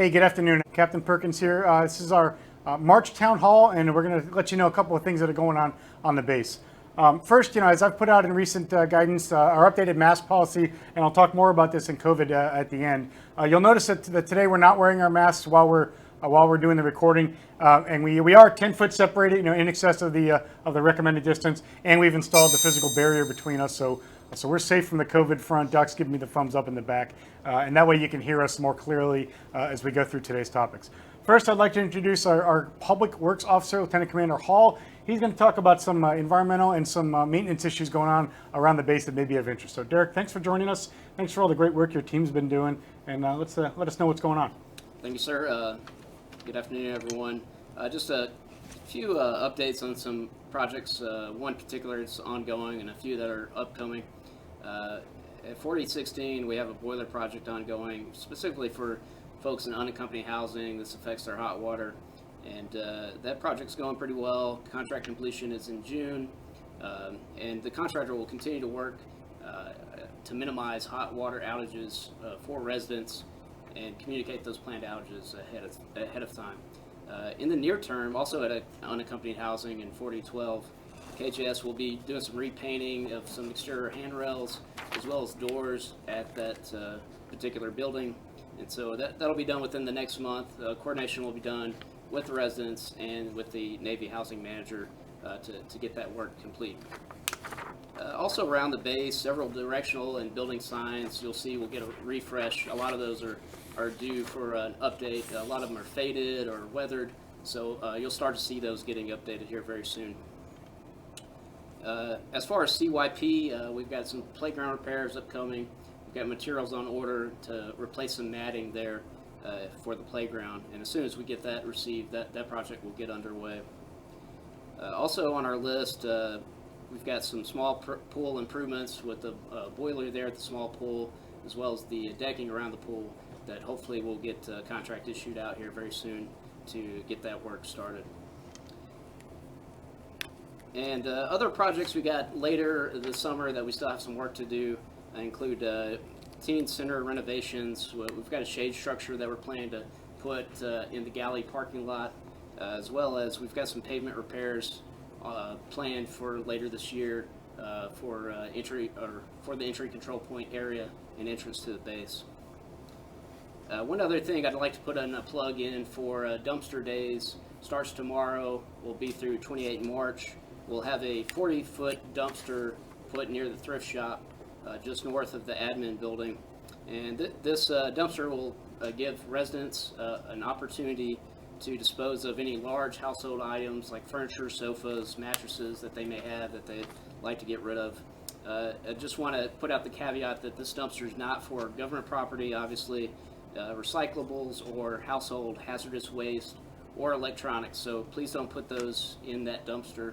Hey, good afternoon. Captain Perkins here. This is our March Town Hall, and we're going to let you know a couple of things that are going on the base. First, as I've put out in recent guidance, our updated mask policy, and I'll talk more about this in COVID at the end. You'll notice that today we're not wearing our masks while we're doing the recording, and we are 10 foot separated, in excess of the recommended distance, and we've installed the physical barrier between us, so we're safe from the COVID front. Doc's giving me the thumbs up in the back, and that way you can hear us more clearly as we go through today's topics. First, I'd like to introduce our Public Works Officer, Lieutenant Commander Hall. He's going to talk about some environmental and some maintenance issues going on around the base that may be of interest. So, Derek, thanks for joining us. Thanks for all the great work your team's been doing, and let us know what's going on. Thank you, sir. Good afternoon, everyone. Just a few updates on some projects. One particular is ongoing, and a few that are upcoming. At 4016, we have a boiler project ongoing, specifically for folks in unaccompanied housing. This affects their hot water, and that project's going pretty well. Contract completion is in June, and the contractor will continue to work to minimize hot water outages for residents and communicate those planned outages ahead of time. In the near term, also at unaccompanied housing in 4012, KJS will be doing some repainting of some exterior handrails as well as doors at that particular building, and so that'll be done within the next month. Coordination will be done with the residents and with the Navy housing manager to get that work complete. Also around the base, several directional and building signs you'll see will get a refresh. A lot of those are due for an update. A lot of them are faded or weathered, so you'll start to see those getting updated here very soon. As far as CYP, we've got some playground repairs upcoming. We've got materials on order to replace some matting there for the playground, and as soon as we get that received, that project will get underway. Also on our list, we've got some small pool improvements with the boiler there at the small pool, as well as the decking around the pool that hopefully will get contract issued out here very soon to get that work started. And other projects we got later this summer that we still have some work to do include teen center renovations. We've got a shade structure that we're planning to put in the galley parking lot, as well as we've got some pavement repairs planned for later this year for the entry control point area and entrance to the base. One other thing I'd like to put in a plug in for dumpster days. Starts tomorrow, will be through 28 March. We'll have a 40-foot dumpster put near the thrift shop just north of the admin building. And this dumpster will give residents an opportunity to dispose of any large household items like furniture, sofas, mattresses that they may have that they'd like to get rid of. I just want to put out the caveat that this dumpster is not for government property, obviously, recyclables or household hazardous waste or electronics, so please don't put those in that dumpster.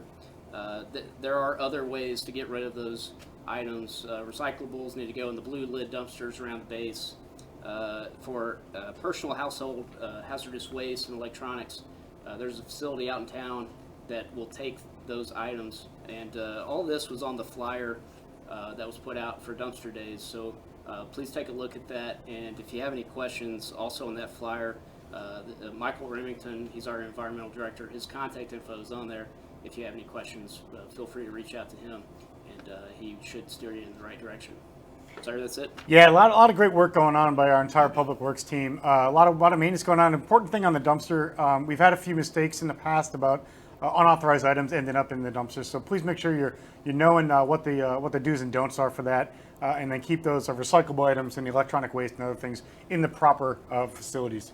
There are other ways to get rid of those items. Recyclables need to go in the blue lid dumpsters around the base. For personal household hazardous waste and electronics, there's a facility out in town that will take those items, and all this was on the flyer that was put out for dumpster days, so please take a look at that. And if you have any questions, also on that flyer, Michael Remington, he's our environmental director, his contact info is on there. If you have any questions, feel free to reach out to him, and he should steer you in the right direction. Sorry, that's it. Yeah, a lot of great work going on by our entire Public Works team. A lot of maintenance going on. Important thing on the dumpster, we've had a few mistakes in the past about unauthorized items ending up in the dumpster. So please make sure you're knowing what the do's and don'ts are for that, and then keep those recyclable items and the electronic waste and other things in the proper facilities.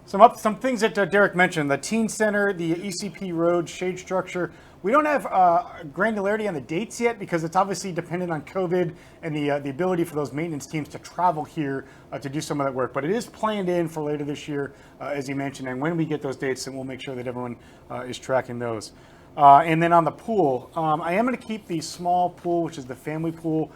Some things that Derek mentioned: the teen center, the ECP road shade structure. We don't have granularity on the dates yet because it's obviously dependent on COVID and the ability for those maintenance teams to travel here to do some of that work. But it is planned in for later this year, as you mentioned. And when we get those dates, then we'll make sure that everyone is tracking those. And then on the pool, I am going to keep the small pool, which is the family pool,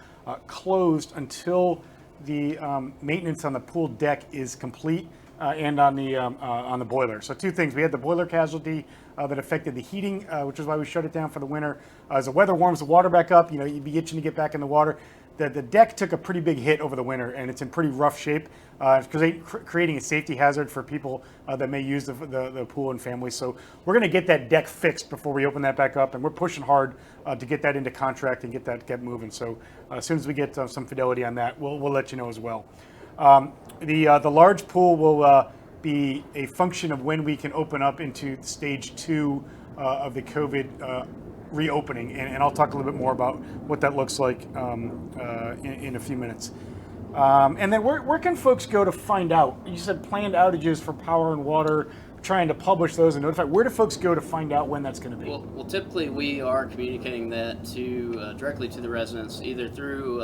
closed until the maintenance on the pool deck is complete. And on the boiler. So two things: we had the boiler casualty that affected the heating, which is why we shut it down for the winter. As the weather warms the water back up, you'd be itching to get back in the water. the deck took a pretty big hit over the winter, and it's in pretty rough shape because creating a safety hazard for people that may use the pool and families. So we're going to get that deck fixed before we open that back up, and we're pushing hard to get that into contract and get moving. So as soon as we get some fidelity on that, we'll let you know as well. The large pool will be a function of when we can open up into stage 2 of the COVID reopening, and I'll talk a little bit more about what that looks like in a few minutes. And then where can folks go to find out? You said planned outages for power and water, trying to publish those and notify. Where do folks go to find out when that's going to be? Well, typically we are communicating that to directly to the residents, either through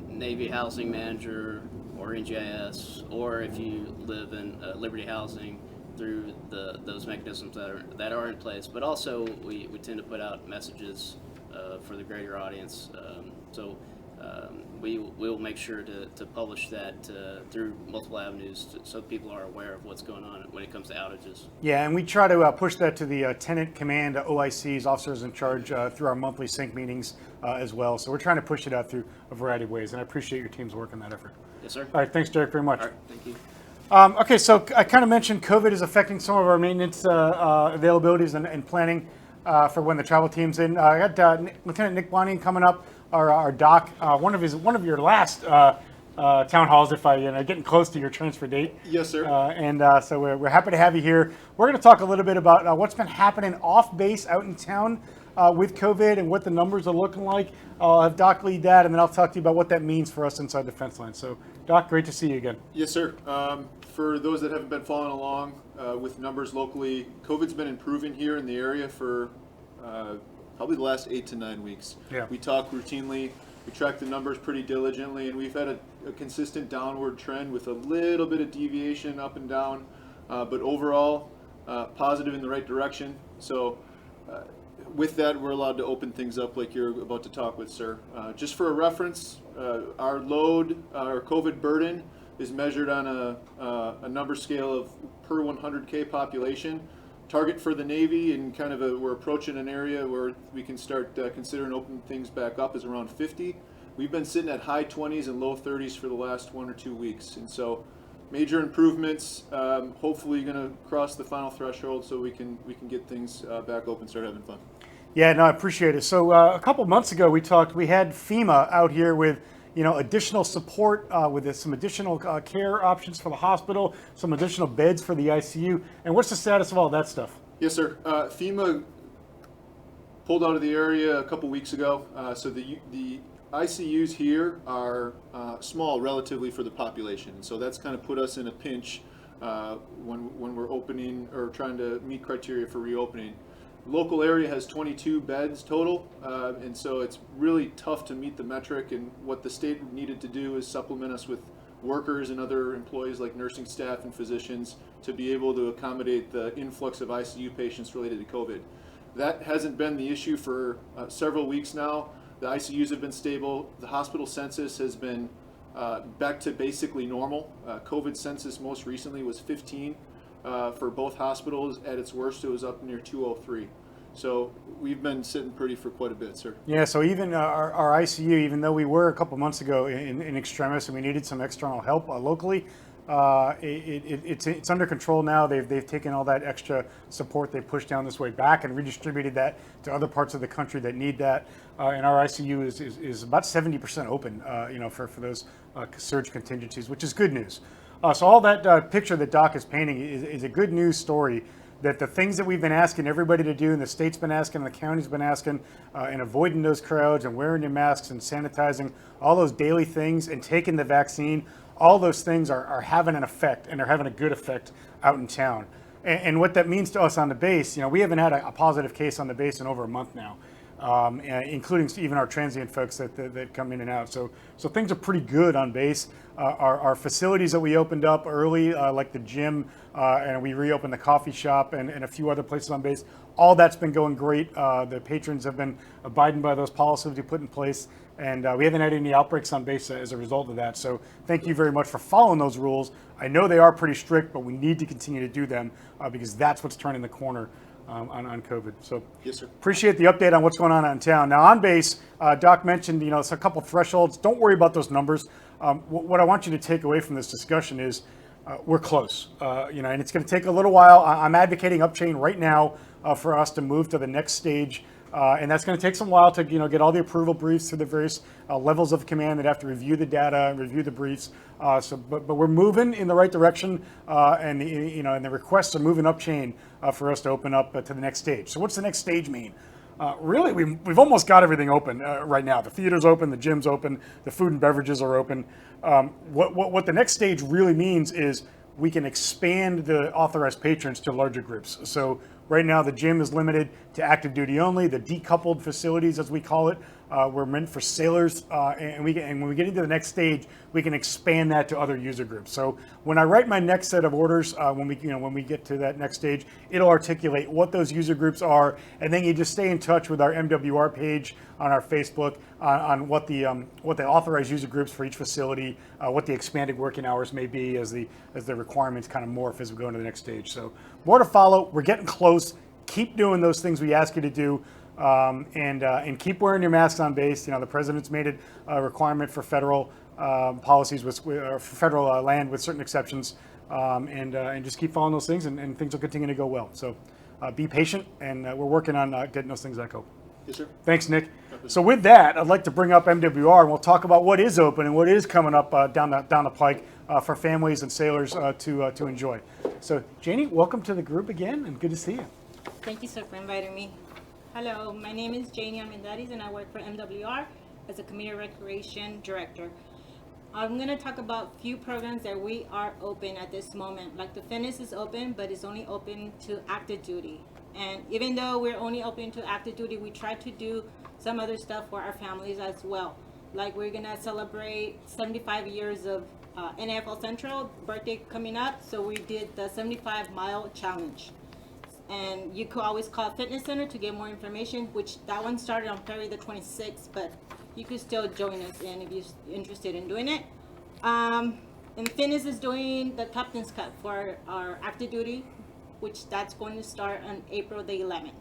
Navy Housing Manager or NGIS, or if you live in Liberty Housing, through those mechanisms that are in place. But also we tend to put out messages for the greater audience. We will make sure to publish that through multiple avenues so people are aware of what's going on when it comes to outages. Yeah, and we try to push that to the tenant command, OICs, officers in charge, through our monthly sync meetings as well. So we're trying to push it out through a variety of ways, and I appreciate your team's work on that effort. Yes, sir. All right, thanks, Derek, very much. All right, thank you. Okay, so I kind of mentioned COVID is affecting some of our maintenance availabilities and planning for when the travel team's in. I got Lieutenant Nick Blondin coming up, our doc, one of your last town halls, if getting close to your transfer date. Yes, sir. So we're happy to have you here. We're going to talk a little bit about what's been happening off base out in town with COVID and what the numbers are looking like. I'll have Doc lead that, and then I'll talk to you about what that means for us inside the fence line. So, Doc, great to see you again. Yes, sir. For those that haven't been following along with numbers locally, COVID's been improving here in the area for probably the last 8 to 9 weeks. Yeah. We talk routinely, we track the numbers pretty diligently, and we've had a consistent downward trend with a little bit of deviation up and down, but overall positive in the right direction. So with that, we're allowed to open things up like you're about to talk with, sir. Just for a reference, our load, our COVID burden is measured on a number scale of per 100K population. Target for the Navy, and kind of we're approaching an area where we can start considering opening things back up, is around 50. We've been sitting at high 20s and low 30s for the last 1 or 2 weeks, and so major improvements. Hopefully, going to cross the final threshold so we can get things back open, start having fun. Yeah, no, I appreciate it. So a couple months ago, we had FEMA out here with additional support with some additional care options for the hospital, some additional beds for the ICU. And what's the status of all that stuff? Yes, sir. FEMA pulled out of the area a couple weeks ago. So the ICUs here are small relatively for the population. And so that's kind of put us in a pinch when we're opening or trying to meet criteria for reopening. Local area has 22 beds total, and so it's really tough to meet the metric, and what the state needed to do is supplement us with workers and other employees like nursing staff and physicians to be able to accommodate the influx of ICU patients related to COVID. That hasn't been the issue for several weeks now. The ICUs have been stable. The hospital census has been back to basically normal. COVID census most recently was 15. For both hospitals. At its worst, it was up near 203. So we've been sitting pretty for quite a bit, sir. Yeah, so even our ICU, even though we were a couple months ago in extremis and we needed some external help locally, it's under control now. They've taken all that extra support they pushed down this way back and redistributed that to other parts of the country that need that. And our ICU is about 70% open, for those surge contingencies, which is good news. So all that picture that Doc is painting is a good news story, that the things that we've been asking everybody to do, and the state's been asking, and the county's been asking, and avoiding those crowds and wearing your masks and sanitizing, all those daily things, and taking the vaccine, all those things are having an effect, and they're having a good effect out in town. And what that means to us on the base, we haven't had a positive case on the base in over a month now. Including even our transient folks that come in and out. So things are pretty good on base. Our facilities that we opened up early, like the gym, and we reopened the coffee shop and a few other places on base, all that's been going great. The patrons have been abiding by those policies we put in place, and we haven't had any outbreaks on base as a result of that. So thank you very much for following those rules. I know they are pretty strict, but we need to continue to do them because that's what's turning the corner on COVID. So Yes, sir. appreciate the update on what's going on in town. Now on base, Doc mentioned, it's a couple thresholds. Don't worry about those numbers. What I want you to take away from this discussion is we're close, and it's going to take a little while. I'm advocating upchain right now for us to move to the next stage. And that's going to take some while to get all the approval briefs through the various levels of command that have to review the data and review the briefs. But we're moving in the right direction, and the requests are moving up chain for us to open up to the next stage. So what's the next stage mean? Really, we've almost got everything open right now. The theater's open, the gym's open, the food and beverages are open. What the next stage really means is we can expand the authorized patrons to larger groups. So right now, the gym is limited to active duty only. The decoupled facilities, as we call it, were meant for sailors. And when we get into the next stage, we can expand that to other user groups. So when I write my next set of orders, when we get to that next stage, it'll articulate what those user groups are, and then you just stay in touch with our MWR page on our Facebook on what the authorized user groups for each facility, what the expanded working hours may be as the requirements kind of morph as we go into the next stage. So more to follow. We're getting close. Keep doing those things we ask you to do, and keep wearing your masks on base. The president's made it a requirement for federal policies for federal land with certain exceptions, and just keep following those things, and things will continue to go well. So be patient, and we're working on getting those things echo. Yes, sir. Thanks, Nick. So with that, I'd like to bring up MWR, and we'll talk about what is open and what is coming up down the pike for families and sailors to enjoy. So Janie, welcome to the group again, and good to see you. Thank you, sir, for inviting me. Hello, my name is Janie Armendariz, and I work for MWR as a Community Recreation Director. I'm going to talk about a few programs that we are open at this moment. Like the fitness is open, but it's only open to active duty. And even though we're only open to active duty, we try to do some other stuff for our families as well. Like we're going to celebrate 75 years of NFL Central birthday coming up, so we did the 75-mile challenge. And you could always call Fitness Center to get more information, which that one started on February the 26th, but you could still join us in if you're interested in doing it. And Fitness is doing the Captain's Cup for our active duty, which that's going to start on April the 11th.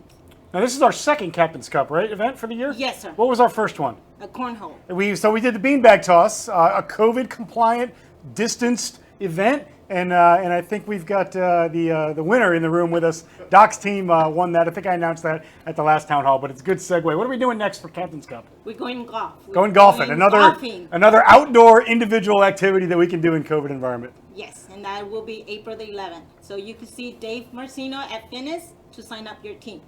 Now this is our second Captain's Cup, right, event for the year? Yes, sir. What was our first one? A cornhole. We did the beanbag toss, a COVID-compliant, distanced event, and I think we've got the winner in the room with us. Doc's team won that. I think I announced that at the last town hall, but it's a good segue. What are we doing next for Captain's Cup? We're going golf. Going golfing. Golfing. Another outdoor individual activity that we can do in COVID environment. Yes, and that will be April the 11th. So you can see Dave Marcino at Fitness to sign up your team,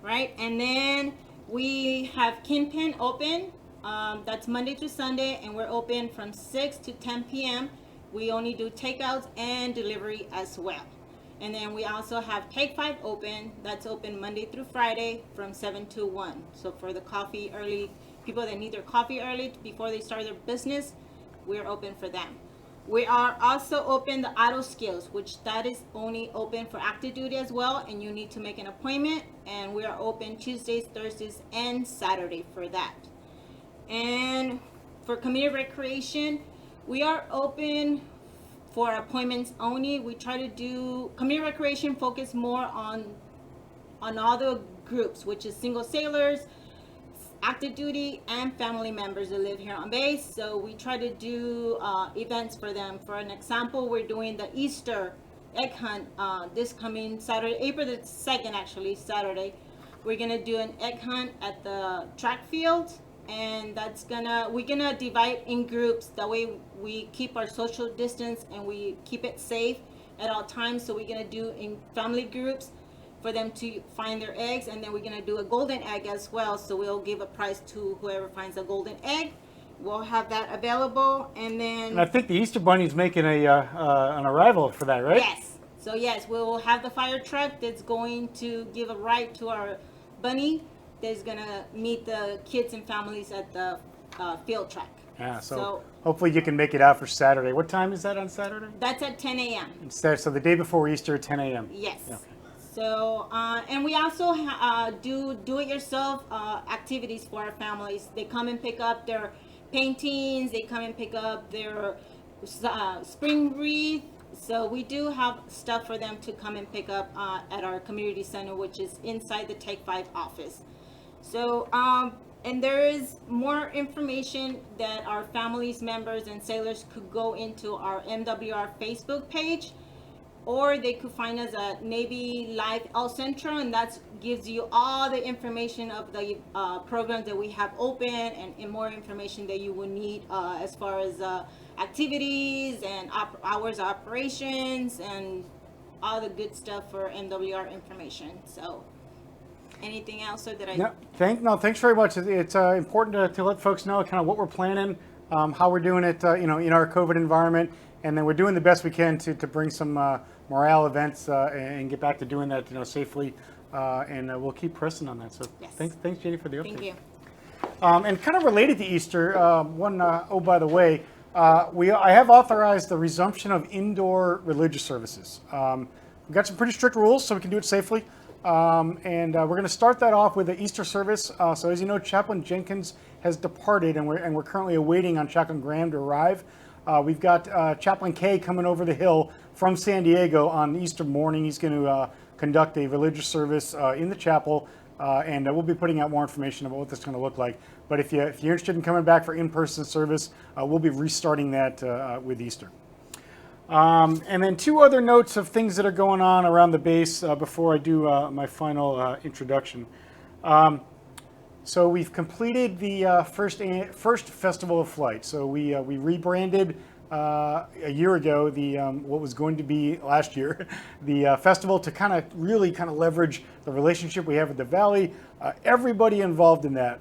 right? And then we have Kingpin open. That's Monday through Sunday, and we're open from 6 to 10 p.m. We only do takeouts and delivery as well. And then we also have Take 5 open. That's open Monday through Friday from 7 to 1. So for the coffee early, people that need their coffee early before they start their business, we're open for them. We are also open the auto skills, which that is only open for active duty as well, and you need to make an appointment. And we are open Tuesdays, Thursdays, and Saturday for that. And for community recreation, we are open for appointments only. We try to do community recreation, focus more on all the groups, which is single sailors, active duty, and family members that live here on base. So we try to do events for them. For an example, we're doing the Easter egg hunt this coming Saturday, April the 2nd, actually, Saturday. We're gonna do an egg hunt at the track field, and we're gonna divide in groups. That way we keep our social distance and we keep it safe at all times. So we're gonna do in family groups for them to find their eggs, and then we're gonna do a golden egg as well. So we'll give a prize to whoever finds a golden egg. We'll have that available, and then. And I think the Easter Bunny's making an arrival for that, right? Yes. So yes, we will have the fire truck that's going to give a ride to our bunny. That's gonna meet the kids and families at the field track. Yeah. So hopefully you can make it out for Saturday. What time is that on Saturday? That's at 10 a.m. So the day before Easter at 10 a.m. Yes. Okay. So, and we also do it yourself activities for our families. They come and pick up their paintings. They come and pick up their spring wreath, So we do have stuff for them to come and pick up at our community center, which is inside the Take 5 office. So, and there is more information that our families, members, and sailors could go into our MWR Facebook page, or they could find us at Navy Life El Centro, and that gives you all the information of the programs that we have open, and more information that you would need as far as activities and hours of operations and all the good stuff for MWR information. So, anything else, or did I? No, thanks very much. It's important to let folks know kind of what we're planning, how we're doing it, in our COVID environment, and then we're doing the best we can to bring some morale events and get back to doing that, safely, and we'll keep pressing on that. So Yes. thanks, Jenny, for the update. Thank you. And kind of related to Easter, by the way, I have authorized the resumption of indoor religious services. We've got some pretty strict rules, so we can do it safely. And we're going to start that off with the Easter service. So as you know, Chaplain Jenkins has departed, and we're currently awaiting on Chaplain Graham to arrive. We've got Chaplain K coming over the hill from San Diego on Easter morning. He's going to conduct a religious service in the chapel, and we'll be putting out more information about what this is going to look like. But if you're interested in coming back for in-person service, we'll be restarting that with Easter. And then two other notes of things that are going on around the base before I do my final introduction. So we've completed the first Festival of Flight. So we rebranded a year ago what was going to be last year the festival to really leverage the relationship we have with the Valley. Everybody involved in that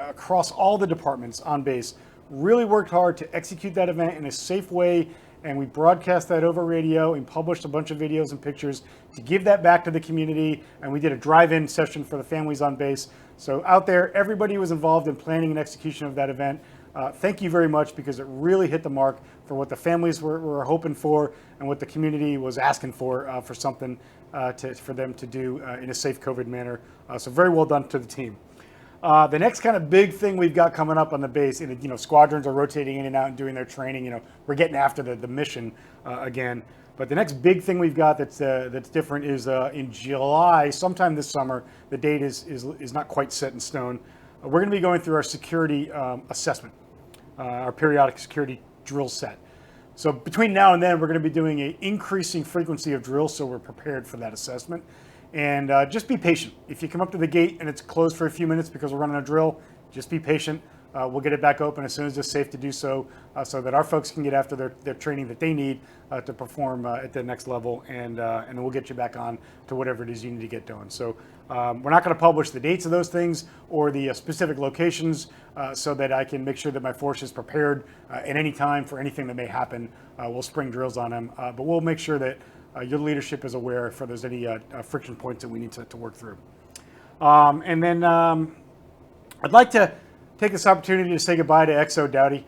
across all the departments on base really worked hard to execute that event in a safe way. And we broadcast that over radio and published a bunch of videos and pictures to give that back to the community. And we did a drive-in session for the families on base. So out there, everybody was involved in planning and execution of that event. Thank you very much, because it really hit the mark for what the families were hoping for and what the community was asking for something for them to do in a safe COVID manner. So very well done to the team. The next kind of big thing we've got coming up on the base, and squadrons are rotating in and out and doing their training. We're getting after the mission again. But the next big thing we've got that's different is in July, sometime this summer. The date is not quite set in stone. We're going to be going through our security assessment, our periodic security drill set. So between now and then, we're going to be doing an increasing frequency of drills, so we're prepared for that assessment. And just be patient. If you come up to the gate and it's closed for a few minutes because we're running a drill, just be patient. We'll get it back open as soon as it's safe to do so, so that our folks can get after their training that they need to perform at the next level, and then we'll get you back on to whatever it is you need to get doing. So we're not going to publish the dates of those things or the specific locations, so that I can make sure that my force is prepared at any time for anything that may happen. We'll spring drills on them, but we'll make sure that your leadership is aware if there's any friction points that we need to work through. And then I'd like to take this opportunity to say goodbye to XO Dowdy.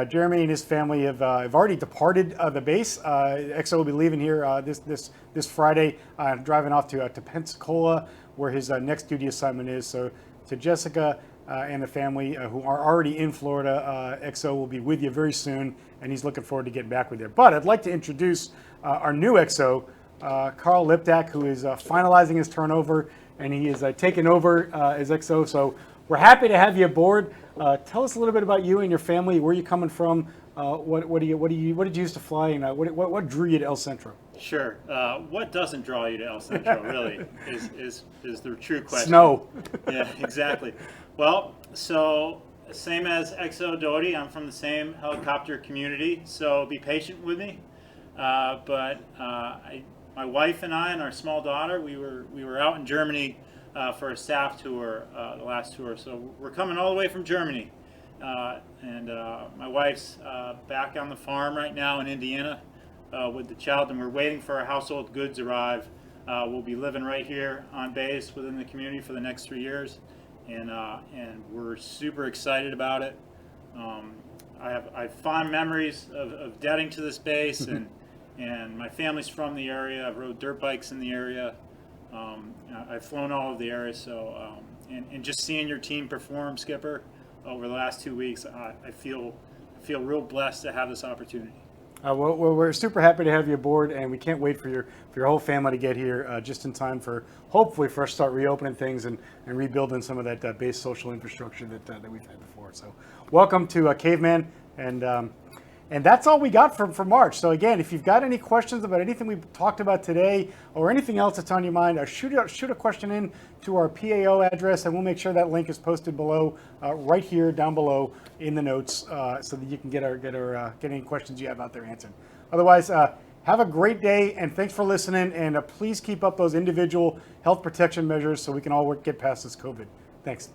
Jeremy and his family have already departed the base. XO will be leaving here this Friday, driving off to Pensacola, where his next duty assignment is. So to Jessica and the family who are already in Florida, XO will be with you very soon, and he's looking forward to getting back with you. But I'd like to introduce our new XO, Carl Liptak, who is finalizing his turnover, and he is taking over as XO. So we're happy to have you aboard. Tell us a little bit about you and your family. Where are you coming from? What did you used to fly, and what drew you to El Centro? Sure. What doesn't draw you to El Centro really is the true question. Snow. Yeah, exactly. Well, so same as XO Doty, I'm from the same helicopter community, so be patient with me. But my wife and I and our small daughter, we were out in Germany for a staff tour, the last tour. So we're coming all the way from Germany, and my wife's back on the farm right now in Indiana with the child, and we're waiting for our household goods arrive. We'll be living right here on base within the community for the next 3 years, and we're super excited about it. I have fond memories of getting to this base, and my family's from the area. I've rode dirt bikes in the area. I've flown all of the areas, so and just seeing your team perform, Skipper, over the last 2 weeks, I feel real blessed to have this opportunity. We're super happy to have you aboard, and we can't wait for your whole family to get here just in time for hopefully for us to start reopening things and rebuilding some of that base social infrastructure that we've had before. So welcome to Caveman, and that's all we got for March. So again, if you've got any questions about anything we've talked about today or anything else that's on your mind, shoot a question in to our PAO address, and we'll make sure that link is posted below, right here down below in the notes, so that you can get any questions you have out there answered. Otherwise, have a great day, and thanks for listening. And please keep up those individual health protection measures so we can all get past this COVID. Thanks.